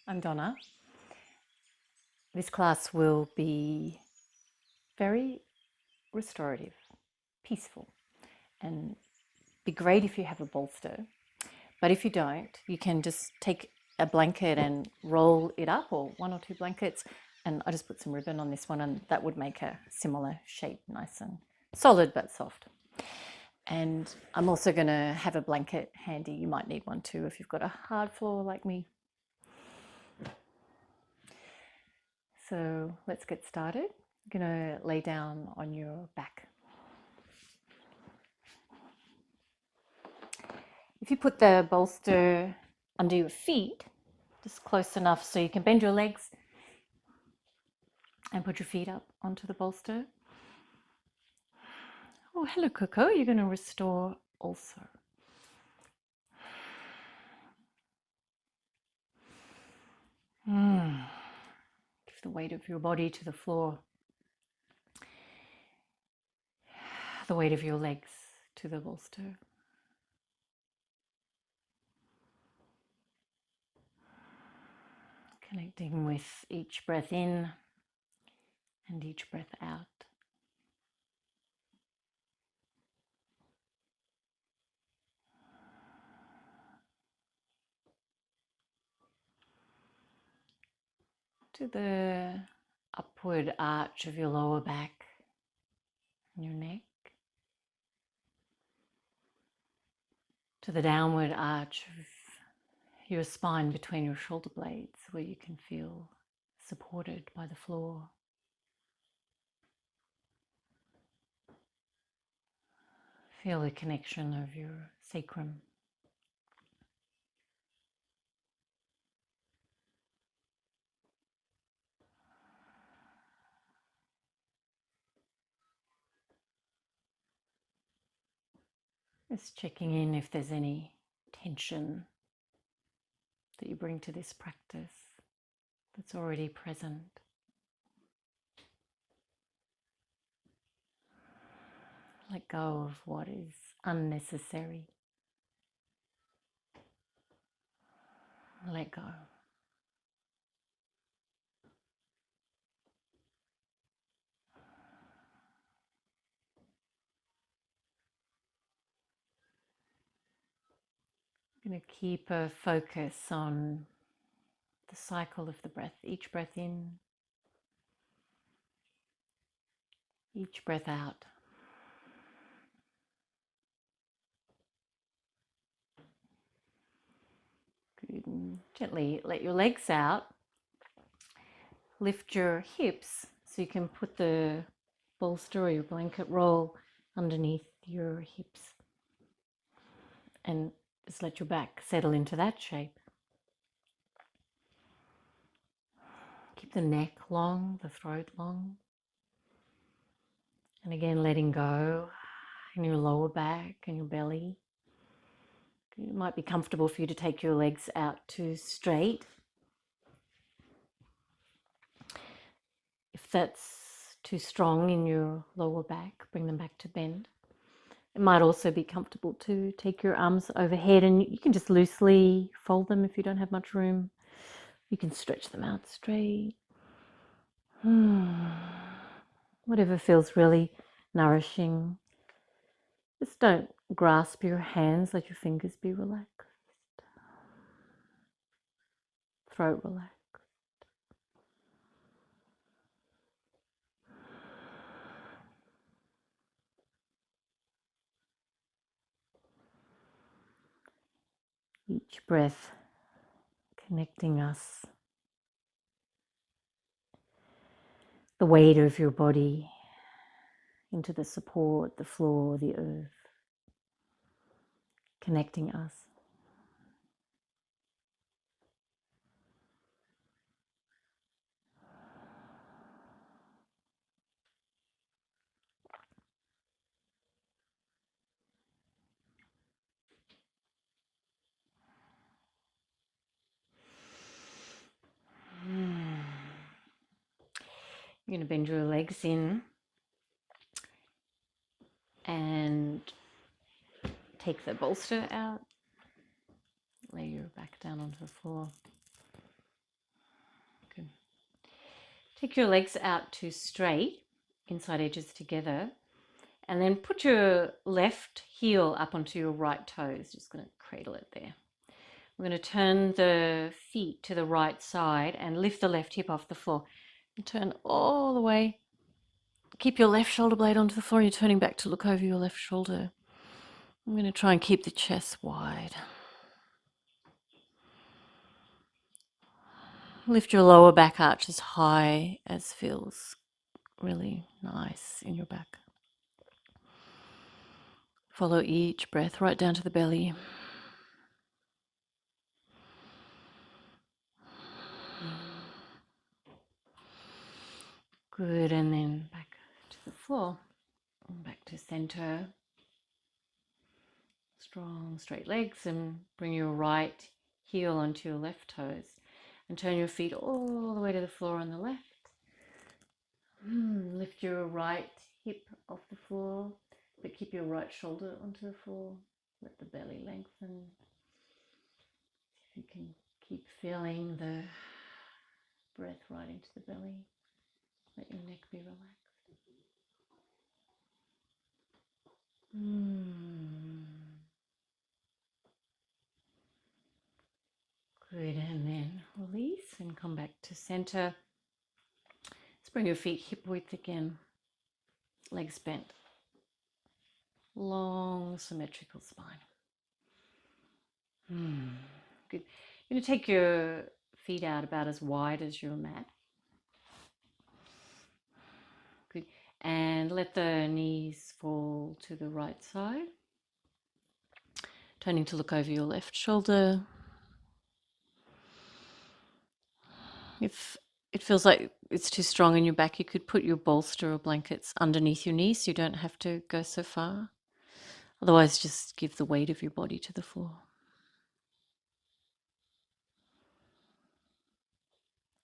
I'm Donna. This class will be very restorative, peaceful, and be great if you have a bolster. But if you don't, you can just take a blanket and roll it up, or one or two blankets, and I just put some ribbon on this one, and that would make a similar shape, nice and solid but soft. And I'm also going to have a blanket handy. You might need one too if you've got a hard floor like me. So let's get started. You're going to lay down on your back. If you put the bolster under your feet, just close enough so you can bend your legs and put your feet up onto the bolster. Oh, hello, Coco. You're going to restore also. Give the weight of your body to the floor. The weight of your legs to the bolster. Connecting with each breath in and each breath out. To the upward arch of your lower back and your neck. To the downward arch of your spine between your shoulder blades, where you can feel supported by the floor. Feel the connection of your sacrum. Just checking in if there's any tension that you bring to this practice that's already present. Let go of what is unnecessary. Let go. I'm going to keep a focus on the cycle of the breath. Each breath in, each breath out. Good. And gently let your legs out. Lift your hips so you can put the bolster or your blanket roll underneath your hips. And just let your back settle into that shape. Keep the neck long, the throat long. And again, letting go in your lower back and your belly. It might be comfortable for you to take your legs out to straight. If that's too strong in your lower back, bring them back to bend. It might also be comfortable to take your arms overhead, and you can just loosely fold them if you don't have much room. You can stretch them out straight. Whatever feels really nourishing. Just don't grasp your hands, let your fingers be relaxed. Throat relaxed. Each breath connecting us. The weight of your body into the support, the floor, the earth. Connecting us. You're going to bend your legs in and take the bolster out. Lay your back down onto the floor. Take your legs out to straight, inside edges together, and then put your left heel up onto your right toes. Just going to cradle it there. We're going to turn the feet to the right side and lift the left hip off the floor. And turn all the way. Keep your left shoulder blade onto the floor. You're turning back to look over your left shoulder. I'm going to try and keep the chest wide. Lift your lower back arch as high as feels really nice in your back. Follow each breath right down to the belly. Good, and then back to the floor. And back to center. Strong, straight legs, and bring your right heel onto your left toes. And turn your feet all the way to the floor on the left. Lift your right hip off the floor, but keep your right shoulder onto the floor. Let the belly lengthen. If you can keep feeling the breath right into the belly. Let your neck be relaxed. Good, and then release and come back to center. Let's bring your feet hip width again. Legs bent. Long, symmetrical spine. Good. You're going to take your feet out about as wide as your mat. Good. And let the knees fall to the right side. Turning to look over your left shoulder. If it feels like it's too strong in your back, you could put your bolster or blankets underneath your knees so you don't have to go so far. Otherwise, just give the weight of your body to the floor.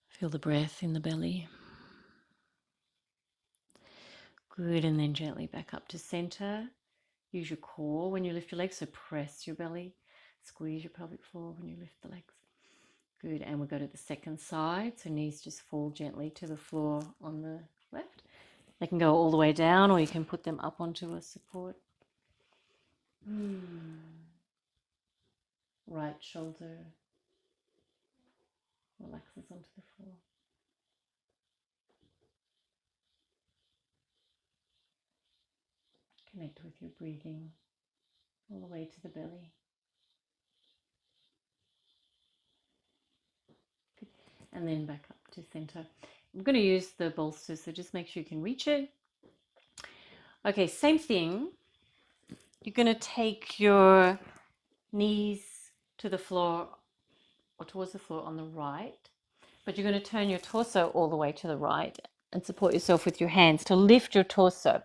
Feel the breath in the belly. Good, and then gently back up to center. Use your core when you lift your legs, so press your belly. Squeeze your pelvic floor when you lift the legs. Good, and we'll go to the second side, so knees just fall gently to the floor on the left. They can go all the way down, or you can put them up onto a support. Right shoulder relaxes onto the floor. Connect with your breathing all the way to the belly. Good. And then back up to center. I'm going to use the bolster, so just make sure you can reach it. Okay, same thing. You're going to take your knees to the floor or towards the floor on the right, but you're going to turn your torso all the way to the right and support yourself with your hands to lift your torso.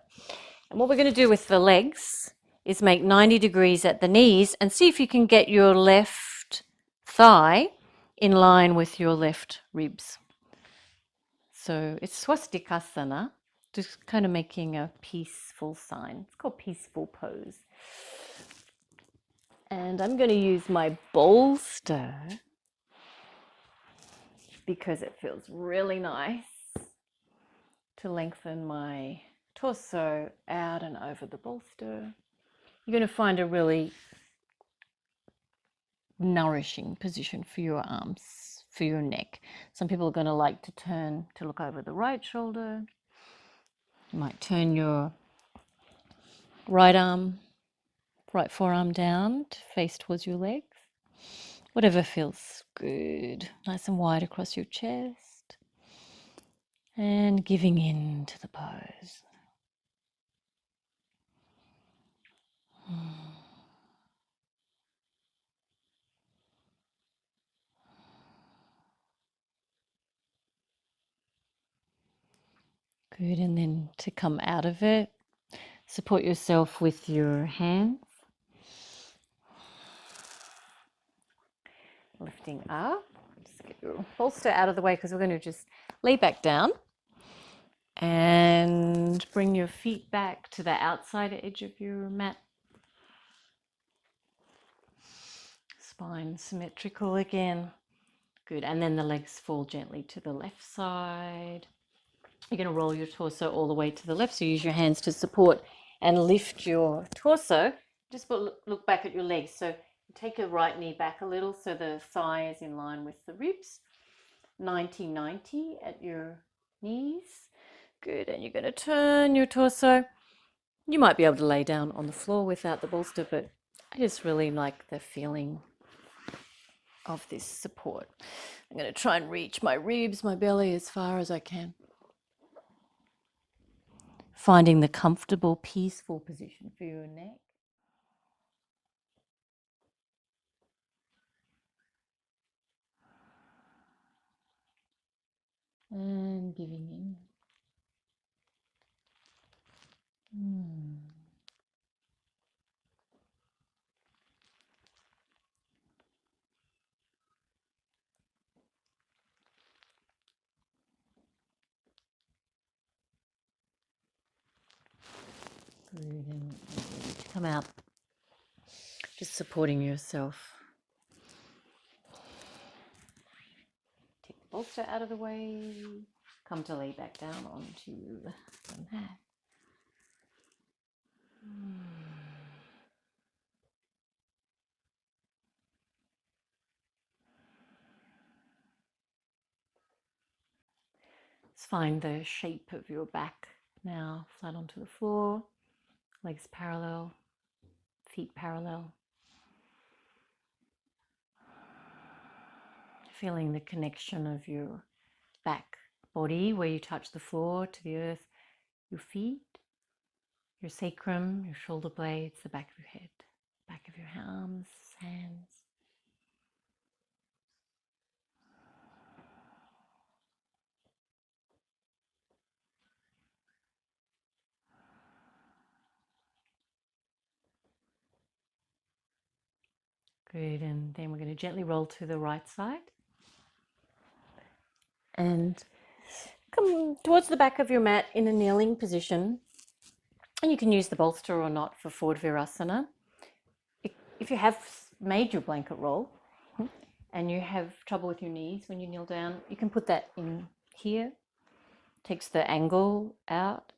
And what we're going to do with the legs is make 90 degrees at the knees and see if you can get your left thigh in line with your left ribs. So it's swastikasana, just kind of making a peaceful sign. It's called peaceful pose. And I'm going to use my bolster because it feels really nice to lengthen my torso out and over the bolster. You're going to find a really nourishing position for your arms, for your neck. Some people are going to like to turn to look over the right shoulder. You might turn your right forearm down to face towards your legs. Whatever feels good. Nice and wide across your chest. And giving in to the pose. Good, and then to come out of it, support yourself with your hands. Lifting up. Just get your bolster out of the way because we're going to just lay back down. And bring your feet back to the outside edge of your mat. Spine symmetrical again. Good, and then the legs fall gently to the left side. You're going to roll your torso all the way to the left. So use your hands to support and lift your torso. Just look back at your legs. So take your right knee back a little so the thigh is in line with the ribs. 90-90 at your knees. Good. And you're going to turn your torso. You might be able to lay down on the floor without the bolster, but I just really like the feeling of this support. I'm going to try and reach my ribs, my belly as far as I can. Finding the comfortable, peaceful position for your neck. And giving in. Good. And come out. Just supporting yourself. Take the bolster out of the way. Come to lay back down onto the mat. Let's find the shape of your back now. Flat onto the floor. Legs parallel. Feet parallel. Feeling the connection of your back body where you touch the floor to the earth, your feet, your sacrum, your shoulder blades, the back of your head, back of your arms, hands. Good, and then we're going to gently roll to the right side and come towards the back of your mat in a kneeling position. And you can use the bolster or not for forward virasana. If you have made your blanket roll and you have trouble with your knees when you kneel down, you can put that in here. Takes the angle out.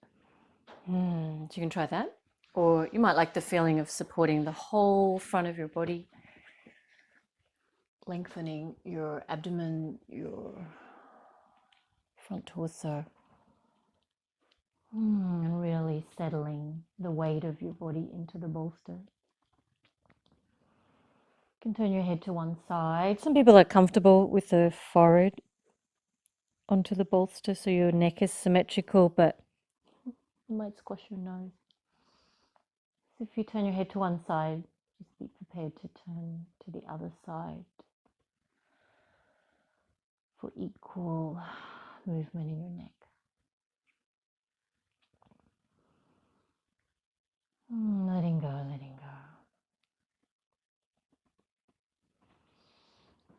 So you can try that. Or you might like the feeling of supporting the whole front of your body, lengthening your abdomen, your front torso, and really settling the weight of your body into the bolster. You can turn your head to one side. Some people are comfortable with the forehead onto the bolster so your neck is symmetrical, but you might squash your nose. So if you turn your head to one side, just be prepared to turn to the other side for equal movement in your neck. Letting go, letting go.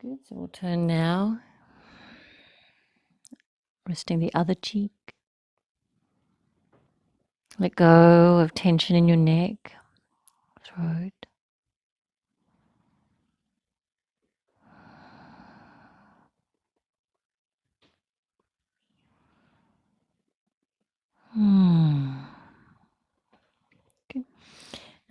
Good, so we'll turn now, resting the other cheek. Let go of tension in your neck, throat. Good.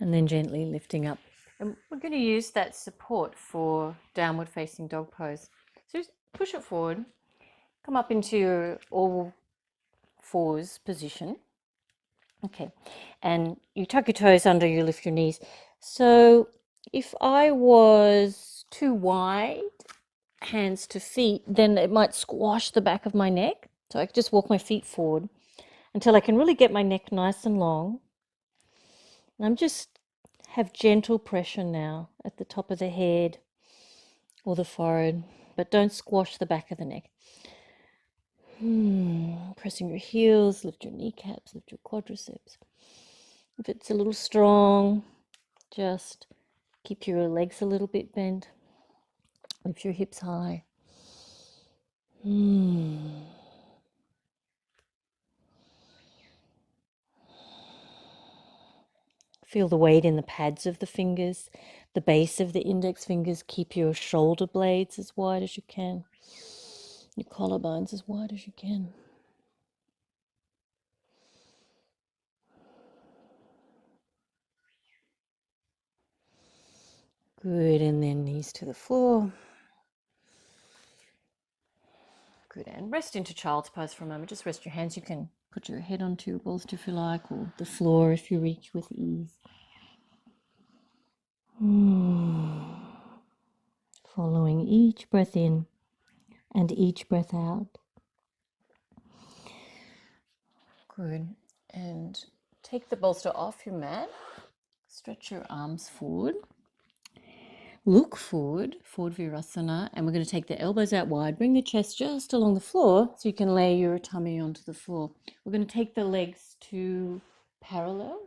And then gently lifting up. And we're going to use that support for downward facing dog pose. So just push it forward, come up into your all fours position. Okay, and you tuck your toes under, you lift your knees. So if I was too wide, hands to feet, then it might squash the back of my neck. So I could just walk my feet forward until I can really get my neck nice and long. And I'm just have gentle pressure now at the top of the head or the forehead, but don't squash the back of the neck. Pressing your heels, lift your kneecaps, lift your quadriceps. If it's a little strong, just keep your legs a little bit bent. Lift your hips high. Feel the weight in the pads of the fingers, the base of the index fingers. Keep your shoulder blades as wide as you can, your collarbones as wide as you can. Good, and then knees to the floor. Good, and rest into child's pose for a moment. Just rest your hands. You can put your head onto your bolster if you like, or the floor if you reach with ease. Following each breath in and each breath out. Good, and take the bolster off your mat. Stretch your arms forward. Look forward, forward virasana, and we're going to take the elbows out wide. Bring the chest just along the floor so you can lay your tummy onto the floor. We're going to take the legs to parallel.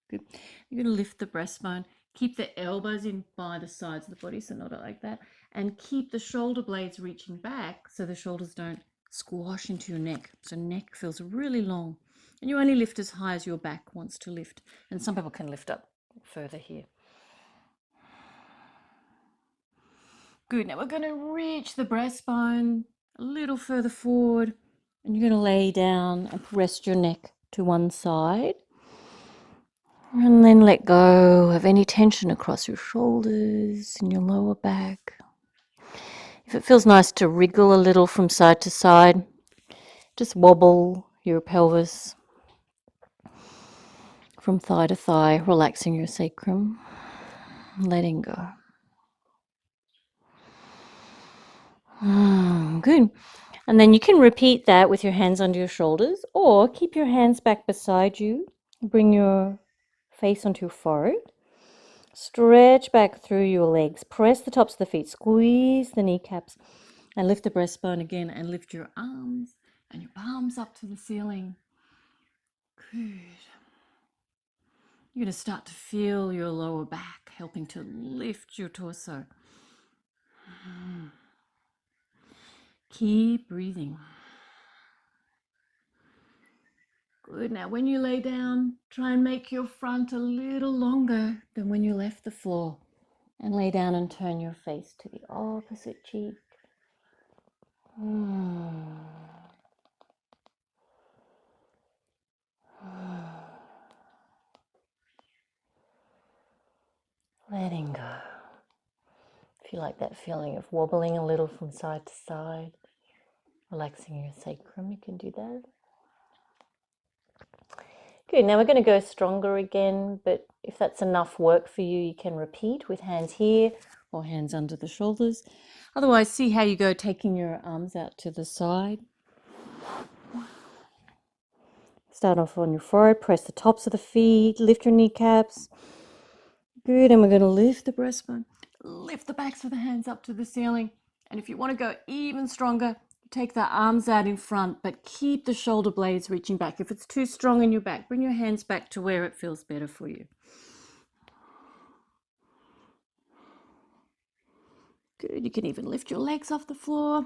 Good. You're going to lift the breastbone. Keep the elbows in by the sides of the body, so not like that. And keep the shoulder blades reaching back so the shoulders don't squash into your neck. So neck feels really long. And you only lift as high as your back wants to lift. And some people can lift up further here. Good. Now we're going to reach the breastbone a little further forward, and you're going to lay down and rest your neck to one side. And then let go of any tension across your shoulders and your lower back. If it feels nice to wriggle a little from side to side, just wobble your pelvis from thigh to thigh, relaxing your sacrum, letting go. Good. And then you can repeat that with your hands under your shoulders, or keep your hands back beside you. Bring your face onto your forehead. Stretch back through your legs. Press the tops of the feet. Squeeze the kneecaps. And lift the breastbone again. And lift your arms and your palms up to the ceiling. Good. You're going to start to feel your lower back helping to lift your torso. Keep breathing. Good. Now when you lay down, try and make your front a little longer than when you left the floor. And lay down and turn your face to the opposite cheek. Letting go. If you like that feeling of wobbling a little from side to side, relaxing your sacrum, you can do that. Good, now we're going to go stronger again, but if that's enough work for you, you can repeat with hands here or hands under the shoulders. Otherwise, see how you go, taking your arms out to the side. Start off on your forehead, press the tops of the feet, lift your kneecaps. Good, and we're going to lift the breastbone. Lift the backs of the hands up to the ceiling. And if you want to go even stronger, take the arms out in front, but keep the shoulder blades reaching back. If it's too strong in your back, bring your hands back to where it feels better for you. Good, you can even lift your legs off the floor.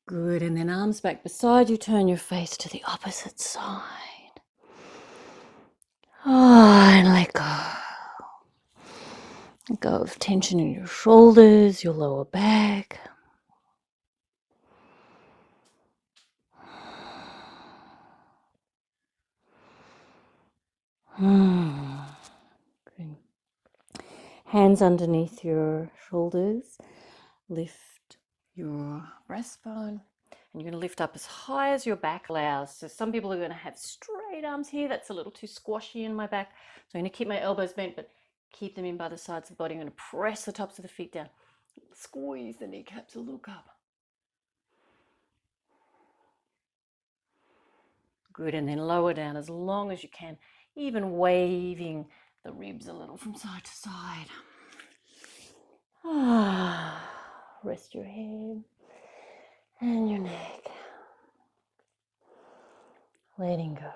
Good, and then arms back beside you, turn your face to the opposite side. And let go. Let go of tension in your shoulders, your lower back. Good. Hands underneath your shoulders. Lift your breastbone. And you're going to lift up as high as your back allows. So some people are going to have straight arms here. That's a little too squashy in my back. So I'm going to keep my elbows bent, but keep them in by the sides of the body. I'm going to press the tops of the feet down. Squeeze the kneecaps, look up. Good, and then lower down as long as you can, even waving the ribs a little from side to side. Rest your head and your neck. Letting go.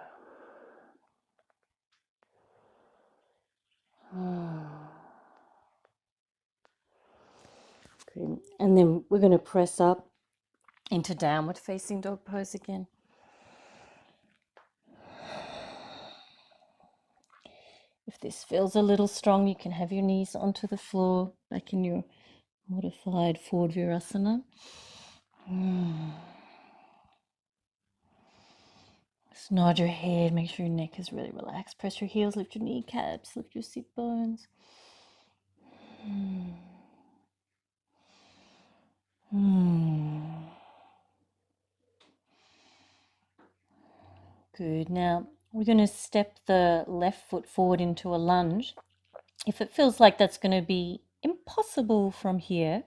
Good. And then we're going to press up into downward facing dog pose again. If this feels a little strong, you can have your knees onto the floor, back in your modified forward virasana. Just nod your head, make sure your neck is really relaxed. Press your heels, lift your kneecaps, lift your sit bones. Good. Now we're going to step the left foot forward into a lunge. If it feels like that's going to be impossible from here,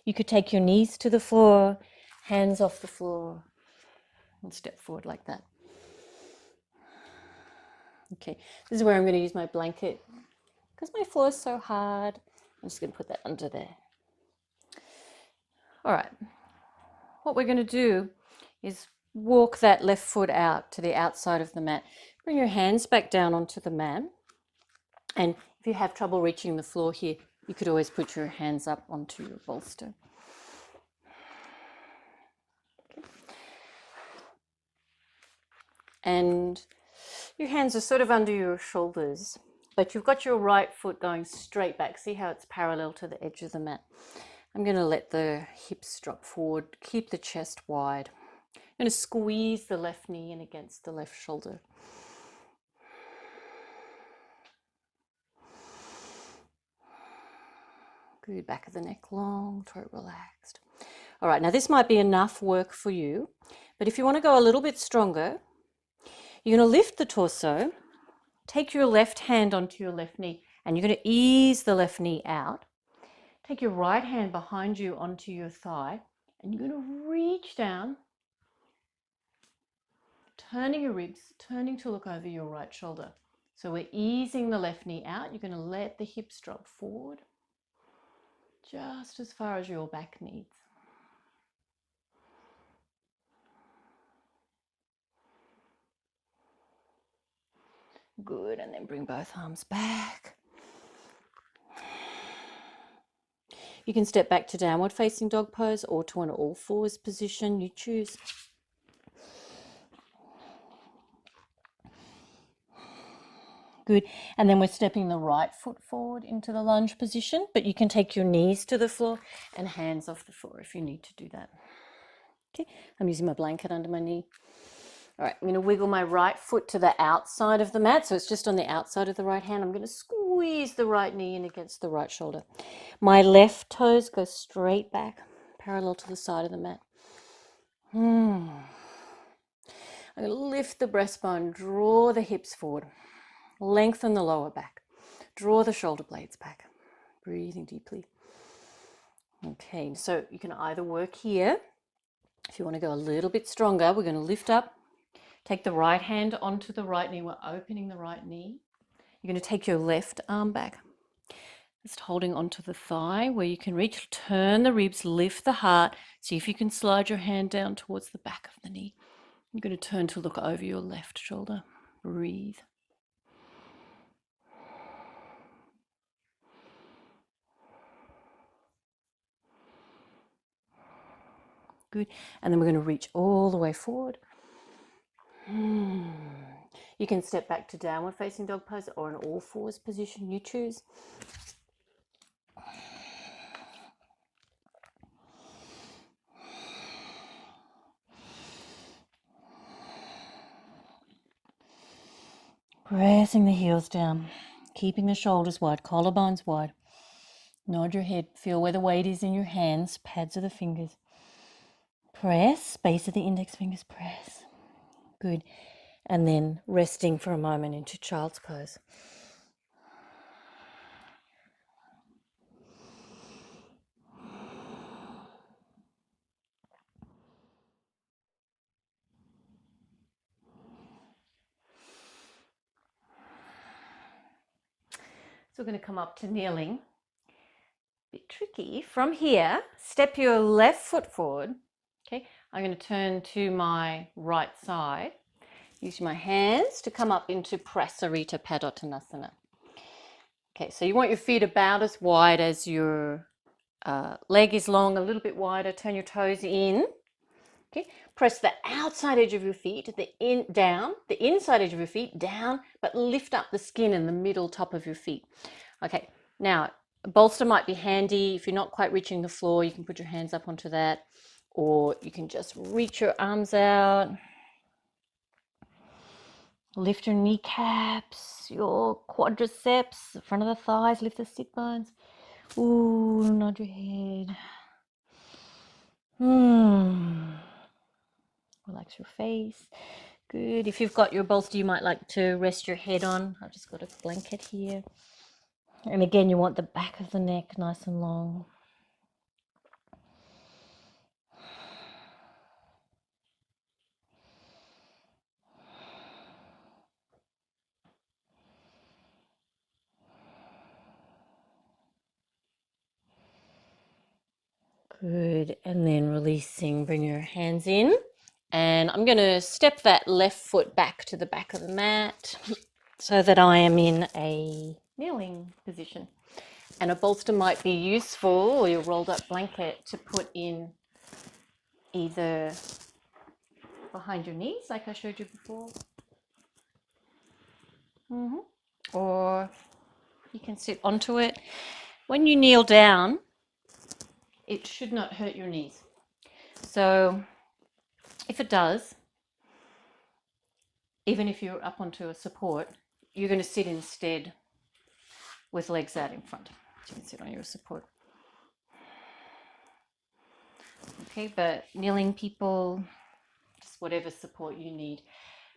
you could take your knees to the floor, hands off the floor, and step forward like that. Okay, this is where I'm going to use my blanket because my floor is so hard. I'm just going to put that under there. All right, what we're going to do is walk that left foot out to the outside of the mat. Bring your hands back down onto the mat. And if you have trouble reaching the floor here, you could always put your hands up onto your bolster. Okay. And your hands are sort of under your shoulders, but you've got your right foot going straight back. See how it's parallel to the edge of the mat. I'm going to let the hips drop forward, keep the chest wide. I'm going to squeeze the left knee in against the left shoulder. Good, back of the neck long, throat relaxed. All right, now this might be enough work for you, but if you want to go a little bit stronger, you're going to lift the torso, take your left hand onto your left knee, and you're going to ease the left knee out. Take your right hand behind you onto your thigh, and you're going to reach down, turning your ribs, turning to look over your right shoulder. So we're easing the left knee out. You're going to let the hips drop forward, just as far as your back needs. Good, and then bring both arms back. You can step back to downward facing dog pose or to an all fours position, you choose. Good, and then we're stepping the right foot forward into the lunge position, but you can take your knees to the floor and hands off the floor if you need to do that. Okay, I'm using my blanket under my knee. All right, I'm going to wiggle my right foot to the outside of the mat, so it's just on the outside of the right hand. I'm going to squeeze the right knee in against the right shoulder. My left toes go straight back, parallel to the side of the mat. I'm going to lift the breastbone, draw the hips forward, lengthen the lower back, draw the shoulder blades back, breathing deeply. Okay, so you can either work here. If you want to go a little bit stronger, we're going to lift up. Take the right hand onto the right knee. We're opening the right knee. You're going to take your left arm back. Just holding onto the thigh where you can reach. Turn the ribs, lift the heart. See if you can slide your hand down towards the back of the knee. You're going to turn to look over your left shoulder. Breathe. Good. And then we're going to reach all the way forward. You can step back to downward facing dog pose or an all fours position, you choose. Pressing the heels down, keeping the shoulders wide, collarbones wide. Nod your head, feel where the weight is in your hands, pads of the fingers. Press, base of the index fingers, press. Good. And then resting for a moment into child's pose. So we're going to come up to kneeling. A bit tricky. From here, step your left foot forward. Okay, I'm going to turn to my right side. Use my hands to come up into Prasarita Padottanasana. Okay, so you want your feet about as wide as your leg is long, a little bit wider. Turn your toes in. Okay, press the outside edge of your feet down, the inside edge of your feet down, but lift up the skin in the middle top of your feet. Okay, now a bolster might be handy. If you're not quite reaching the floor, you can put your hands up onto that, or you can just reach your arms out. Lift your kneecaps, your quadriceps, the front of the thighs, lift the sit bones. Ooh, nod your head. Relax your face. Good. If you've got your bolster you might like to rest your head on. I've just got a blanket here. And again, you want the back of the neck nice and long. Good. And then releasing, bring your hands in. And I'm going to step that left foot back to the back of the mat so that I am in a kneeling position. And a bolster might be useful, or your rolled up blanket, to put in either behind your knees, like I showed you before, or you can sit onto it. When you kneel down, it should not hurt your knees. So if it does, even if you're up onto a support, you're going to sit instead with legs out in front. So you can sit on your support. Okay, but kneeling people, just whatever support you need.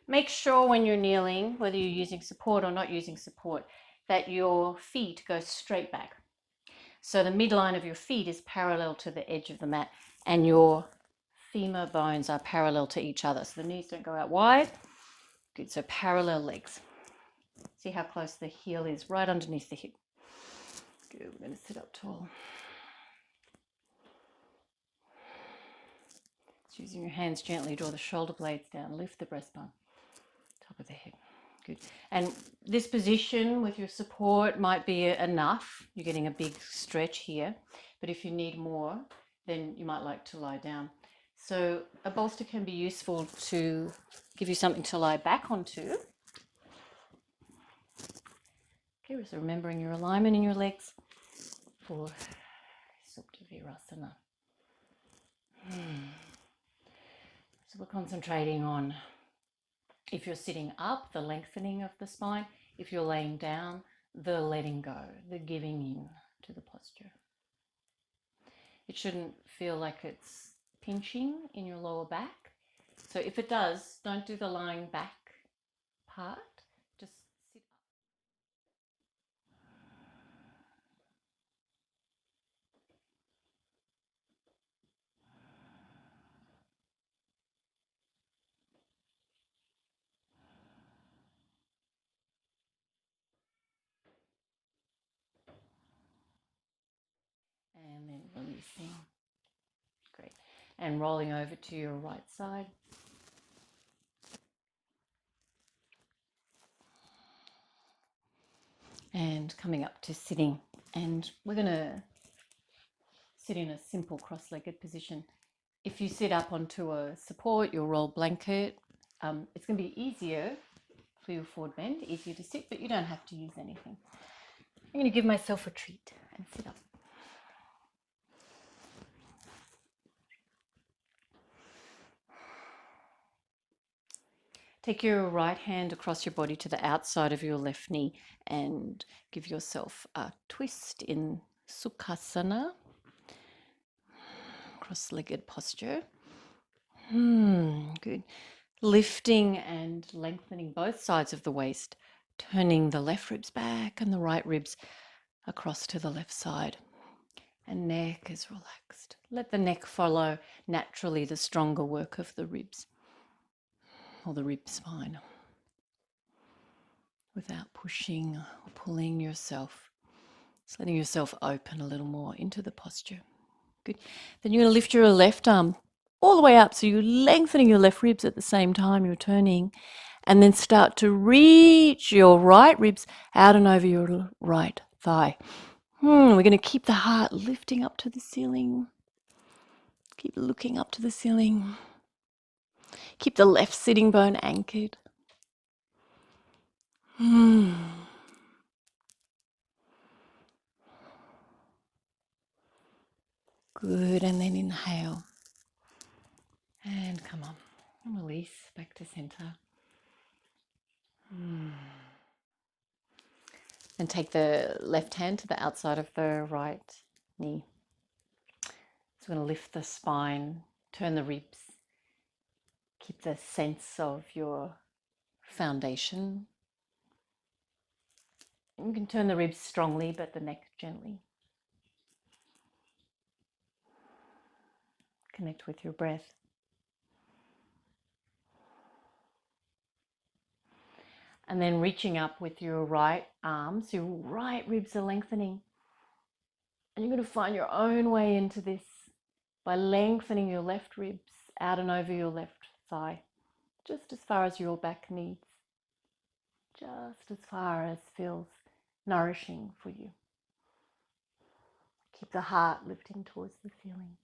Make sure when you're kneeling, whether you're using support or not using support, that your feet go straight back. So the midline of your feet is parallel to the edge of the mat, and your femur bones are parallel to each other. So the knees don't go out wide. Good, so parallel legs. See how close the heel is, right underneath the hip. Good, we're going to sit up tall. Just using your hands gently, draw the shoulder blades down, lift the breastbone, top of the head. Good. And this position with your support might be enough. You're getting a big stretch here, but if you need more, then you might like to lie down. So a bolster can be useful to give you something to lie back onto. Okay, so remembering your alignment in your legs for Supta Virasana. So we're concentrating on, if you're sitting up, the lengthening of the spine. If you're laying down, the letting go, the giving in to the posture. It shouldn't feel like it's pinching in your lower back. So if it does, don't do the lying back part. Just sit up. And then releasing. Great. And rolling over to your right side. And coming up to sitting. And we're going to sit in a simple cross-legged position. If you sit up onto a support, your rolled blanket, it's going to be easier for your forward bend, easier to sit, but you don't have to use anything. I'm going to give myself a treat and sit up. Take your right hand across your body to the outside of your left knee and give yourself a twist in Sukhasana, cross-legged posture. Good. Lifting and lengthening both sides of the waist, turning the left ribs back and the right ribs across to the left side. And neck is relaxed. Let the neck follow naturally the stronger work of the ribs or the rib spine without pushing or pulling yourself. Just letting yourself open a little more into the posture. Good. Then you're going to lift your left arm all the way up. So you're lengthening your left ribs at the same time you're turning. And then start to reach your right ribs out and over your right thigh. We're going to keep the heart lifting up to the ceiling. Keep looking up to the ceiling. Keep the left sitting bone anchored. Good, and then inhale. And come on, and release back to center. And take the left hand to the outside of the right knee. So we're going to lift the spine, turn the ribs, keep the sense of your foundation. You can turn the ribs strongly, but the neck gently. Connect with your breath. And then reaching up with your right arm, so your right ribs are lengthening. And you're going to find your own way into this by lengthening your left ribs out and over your left thigh, just as far as your back needs, just as far as feels nourishing for you. Keep the heart lifting towards the ceiling.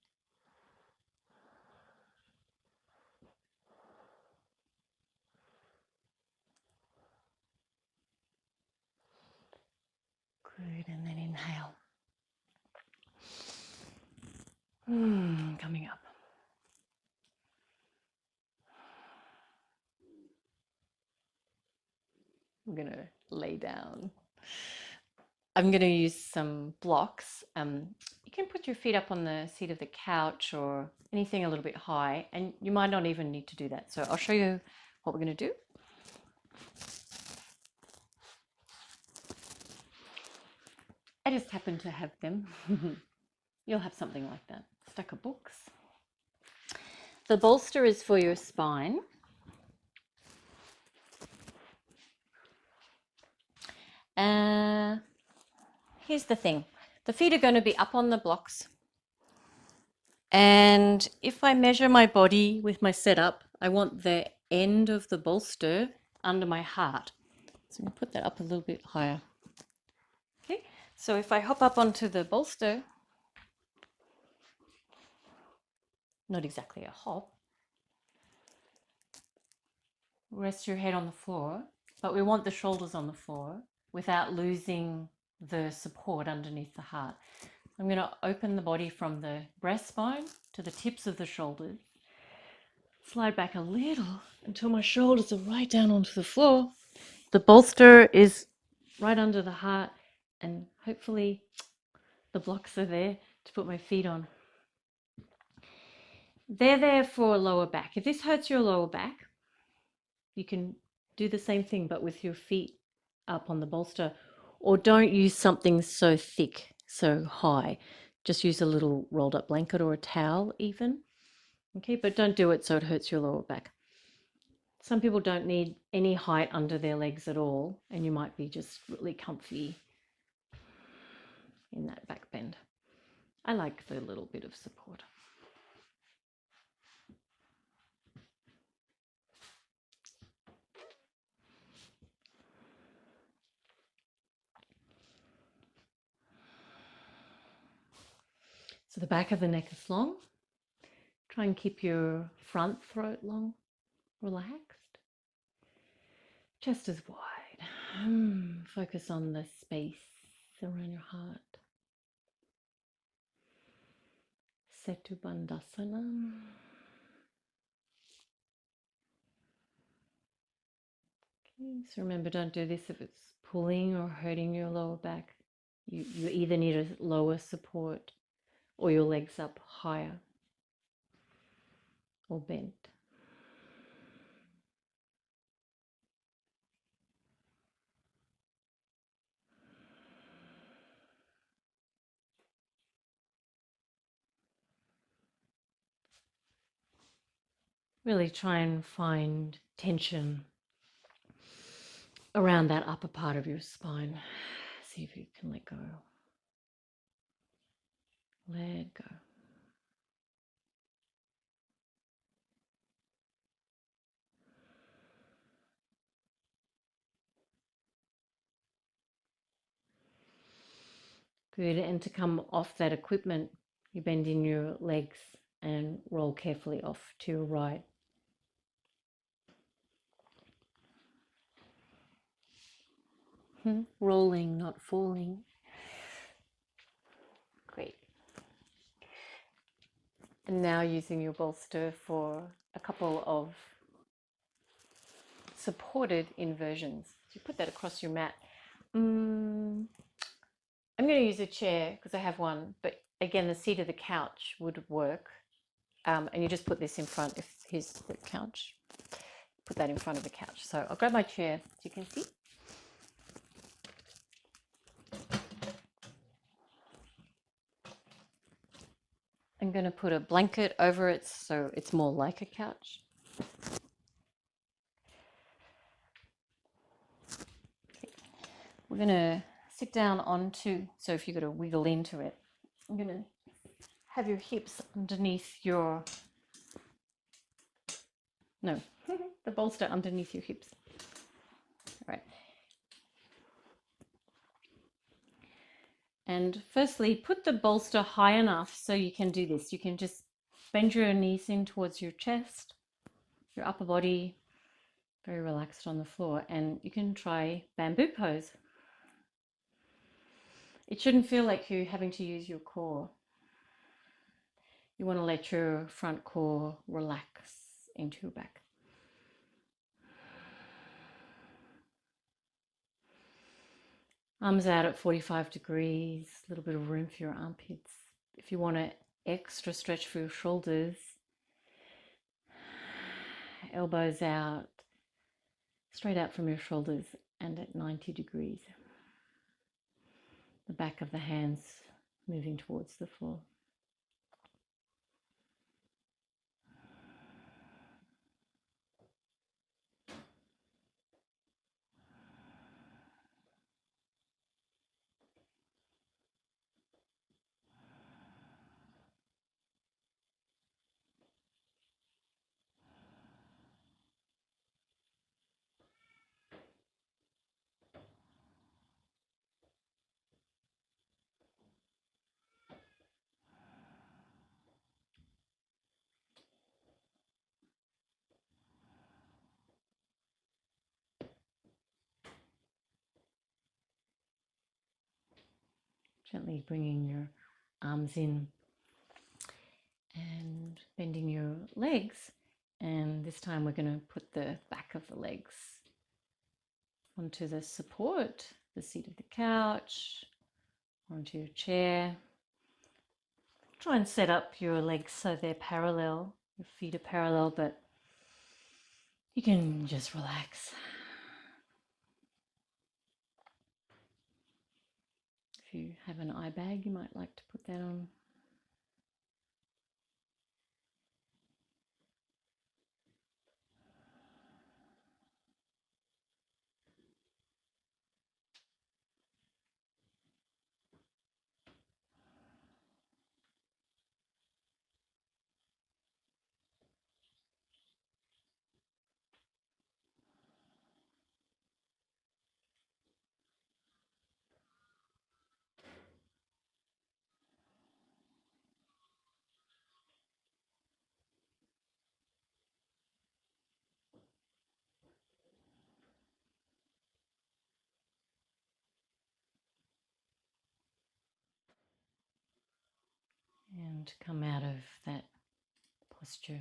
Good, and then inhale. Coming up. I'm going to lay down. I'm going to use some blocks. You can put your feet up on the seat of the couch or anything a little bit high, and you might not even need to do that. So I'll show you what we're going to do. I just happen to have them. You'll have something like that. Stack of books. The bolster is for your spine. Here's the thing. The feet are going to be up on the blocks. And if I measure my body with my setup, I want the end of the bolster under my heart. So I'm going to put that up a little bit higher. Okay, so if I hop up onto the bolster, not exactly a hop, rest your head on the floor, but we want the shoulders on the floor without losing the support underneath the heart. I'm going to open the body from the breastbone to the tips of the shoulders, slide back a little until my shoulders are right down onto the floor. The bolster is right under the heart, and hopefully the blocks are there to put my feet on. They're there for lower back. If this hurts your lower back, you can do the same thing, but with your feet up on the bolster. Or don't use something so thick, so high. Just use a little rolled up blanket or a towel even. Okay, but don't do it so it hurts your lower back. Some people don't need any height under their legs at all, and you might be just really comfy in that back bend. I like the little bit of support. So the back of the neck is long. Try and keep your front throat long, relaxed. Chest is wide. Focus on the space around your heart. Setu Bandhasana. Okay, so remember, don't do this if it's pulling or hurting your lower back. You either need a lower support or your legs up higher or bent. Really try and find tension around that upper part of your spine. See if you can let go. Let go. Good, and to come off that equipment, you bend in your legs and roll carefully off to your right. Rolling, not falling. Great. And now using your bolster for a couple of supported inversions. So you put that across your mat. I'm going to use a chair because I have one, but again, the seat of the couch would work. And you just put this in front. If here's the couch, put that in front of the couch. So I'll grab my chair so you can see. I'm going to put a blanket over it so it's more like a couch. Okay. We're going to sit down onto, so if you've got to wiggle into it, I'm going to have your hips underneath your, no, the bolster underneath your hips. All right. And firstly, put the bolster high enough so you can do this. You can just bend your knees in towards your chest, your upper body, very relaxed on the floor. And you can try bamboo pose. It shouldn't feel like you're having to use your core. You want to let your front core relax into your back. Arms out at 45 degrees, a little bit of room for your armpits. If you want an extra stretch for your shoulders, elbows out, straight out from your shoulders and at 90 degrees. The back of the hands moving towards the floor. Gently bringing your arms in and bending your legs. And this time we're going to put the back of the legs onto the support, the seat of the couch, onto your chair. Try and set up your legs so they're parallel. Your feet are parallel, but you can just relax. If you have an eye bag, you might like to put that on. And come out of that posture,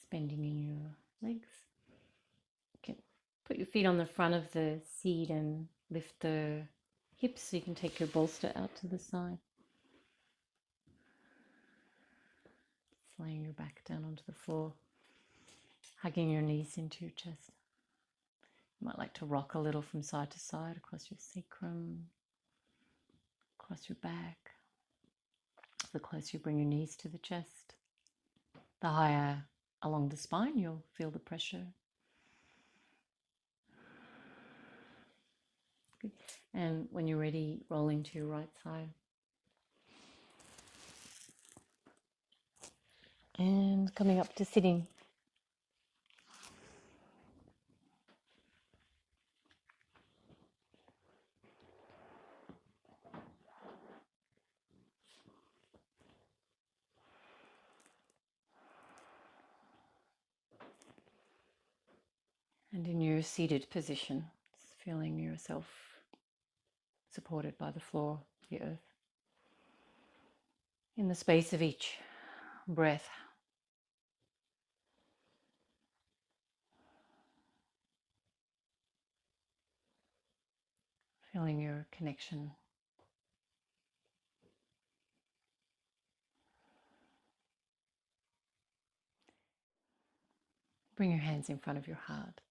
bending in your legs. You can put your feet on the front of the seat and lift the hips so you can take your bolster out to the side. Just laying your back down onto the floor, hugging your knees into your chest. You might like to rock a little from side to side across your sacrum, across your back. The closer you bring your knees to the chest, the higher along the spine you'll feel the pressure. Good. And when you're ready, roll into your right side. And coming up to sitting. And in your seated position, feeling yourself supported by the floor, the earth. In the space of each breath, feeling your connection. Bring your hands in front of your heart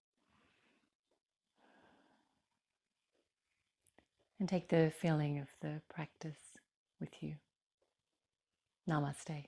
and take the feeling of the practice with you. Namaste.